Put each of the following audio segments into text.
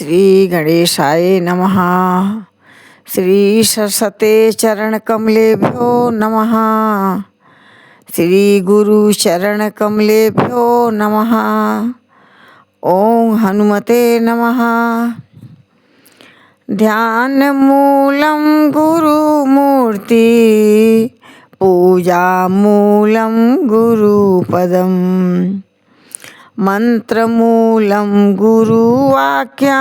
श्री गणेशाय नमः। श्री सरस्वते चरण कमलेभ्यो नमः। श्री गुरु चरण कमलेभ्यो नमः। ओम हनुमते नमः। ध्यान मूलम गुरु मूर्ति, पूजा मूलम गुरुपदम, मंत्र मूलम गुरुवाक्या,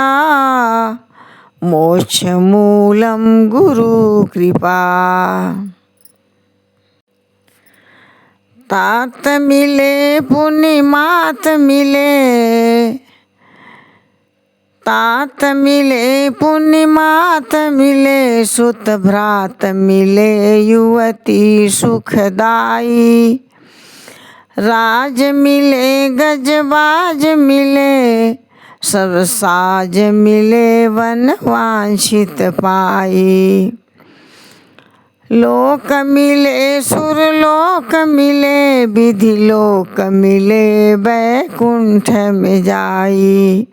मोक्ष मूलम गुरु कृपा। तात मिले पुण्य मात मिले, तात मिले पुण्य मात मिले, सुत भ्रात मिले युवती सुखदाई। राज मिले गजबाज मिले, सब साज मिले वन वांछित पाई। लोक मिले सुरलोक मिले, विधि लोक मिले बैकुंठ में जाई।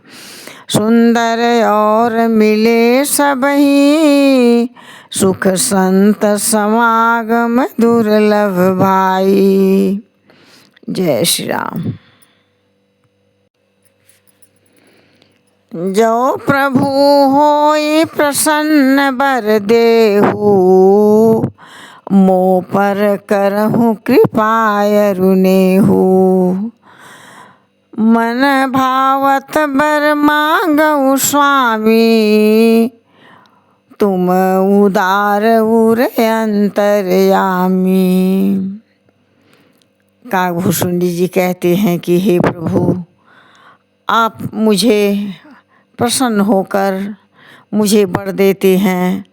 सुंदर और मिले सबही, सुख संत समागम दुर्लभ भाई। जय श्री राम। जो प्रभु होई प्रसन्न बर देहु, मोह पर करहु कृपाय रुनेहु। मन भावत बर मांगऊ स्वामी, तुम उदार उर अंतर्यामी। काकभूषुंडी जी कहते हैं कि हे प्रभु, आप मुझे प्रसन्न होकर मुझे वर देते हैं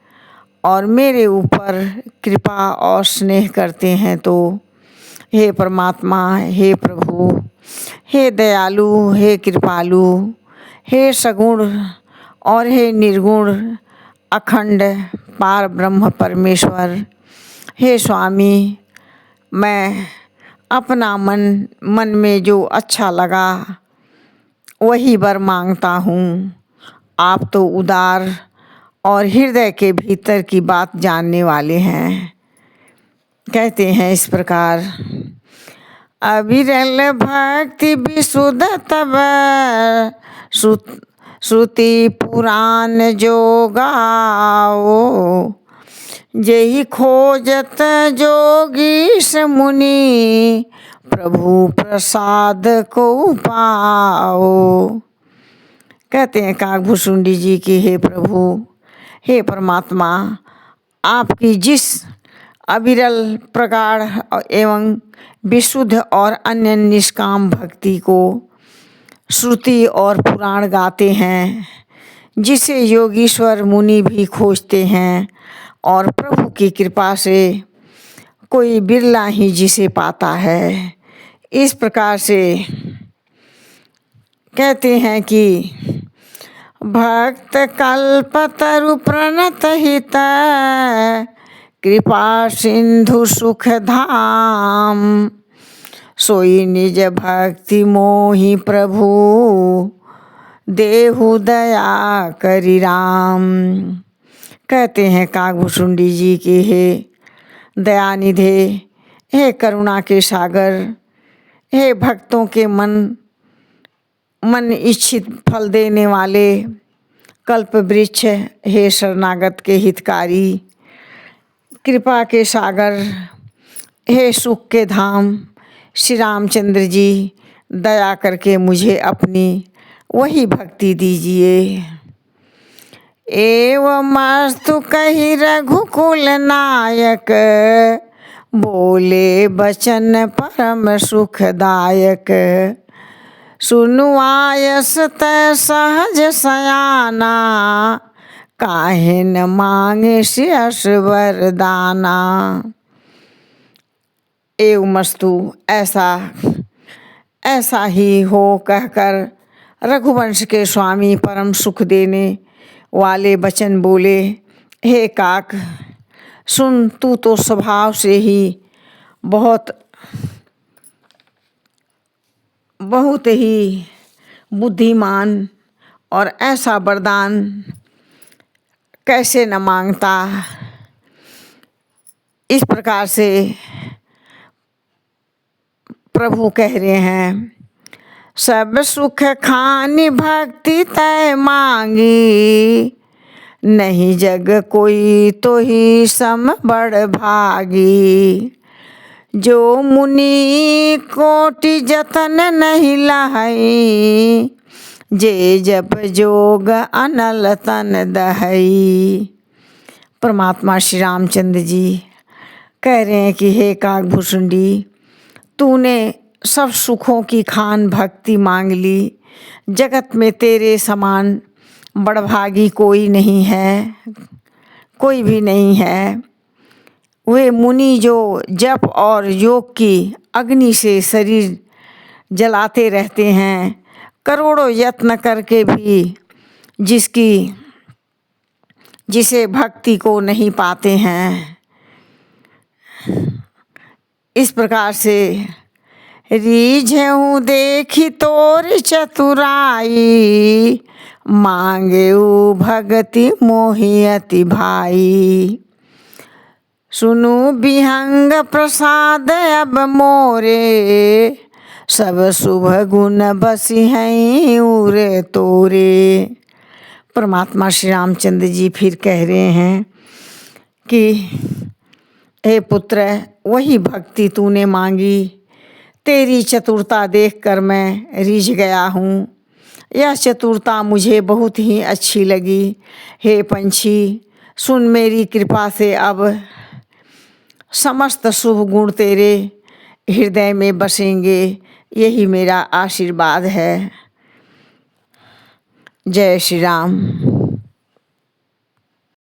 और मेरे ऊपर कृपा और स्नेह करते हैं। तो हे परमात्मा, हे प्रभु, हे दयालु, हे कृपालु, हे सगुण और हे निर्गुण अखंड पार ब्रह्म परमेश्वर, हे स्वामी, मैं अपना मन में जो अच्छा लगा वही वर मांगता हूँ। आप तो उदार और हृदय के भीतर की बात जानने वाले हैं। कहते हैं इस प्रकार, अविरल भक्ति विशुद्ध तब, श्रुति पुराण जो गाओ। जेहि खोजत जोगीश मुनि, प्रभु प्रसाद को पाओ। कहते हैं काकभूषुंडी जी की हे प्रभु, हे परमात्मा, आपकी जिस अविरल प्रगाढ़ एवं विशुद्ध और अन्य निष्काम भक्ति को श्रुति और पुराण गाते हैं, जिसे योगीश्वर मुनि भी खोजते हैं और प्रभु की कृपा से कोई बिरला ही जिसे पाता है। इस प्रकार से कहते हैं कि भक्त कल्पतरु प्रणत हित, कृपा सिंधु सुख धाम। सोई निज भक्ति मोहि प्रभु, देहु दया करि राम। कहते हैं काकभूषुंडी जी की हे दयानिधे, हे करुणा के सागर, हे भक्तों के मन इच्छित फल देने वाले कल्प वृक्ष, हे शरणागत के हितकारी, कृपा के सागर, हे सुख के धाम, श्री रामचंद्र जी, दया करके मुझे अपनी वही भक्ति दीजिए। एवमस्तु कहि रघुकुल नायक, बोले बचन परम सुखदायक। सुनु आयस तै सहज सयाना, काहे न मांगे श्रेयस वरदाना। एवमस्तु ऐसा ही हो कहकर रघुवंश के स्वामी परम सुख देने वाले वचन बोले, हे काक सुन, तू तो स्वभाव से ही बहुत ही बुद्धिमान और ऐसा वरदान कैसे न मांगता। इस प्रकार से प्रभु कह रहे हैं, सब सुख खानी भक्ति तय मांगी, नहीं जग कोई तो ही सम बड़ भागी। जो मुनि कोटि जतन नहीं लहई, जे जप जोग अनल तन दहई। परमात्मा श्री रामचंद्र जी कह रहे हैं कि हे काकभूषुंडी, तूने सब सुखों की खान भक्ति मांग ली। जगत में तेरे समान बड़भागी कोई नहीं है, कोई भी नहीं है। वे मुनि जो जप और योग की अग्नि से शरीर जलाते रहते हैं, करोड़ों यत्न करके भी जिसे भक्ति को नहीं पाते हैं। इस प्रकार से रीझहूँ देखी तोर चतुराई, मांगेऊ भगति मोहि अति भाई। सुनु विहंग प्रसाद अब मोरे, सब शुभ गुण बसी हैं उरे तोरे। परमात्मा श्री रामचंद्र जी फिर कह रहे हैं कि हे पुत्र, वही भक्ति तूने मांगी, तेरी चतुरता देखकर मैं रीझ गया हूँ। यह चतुरता मुझे बहुत ही अच्छी लगी। हे पंछी, सुन, मेरी कृपा से अब समस्त शुभ गुण तेरे हृदय में बसेंगे, यही मेरा आशीर्वाद है। जय श्री राम।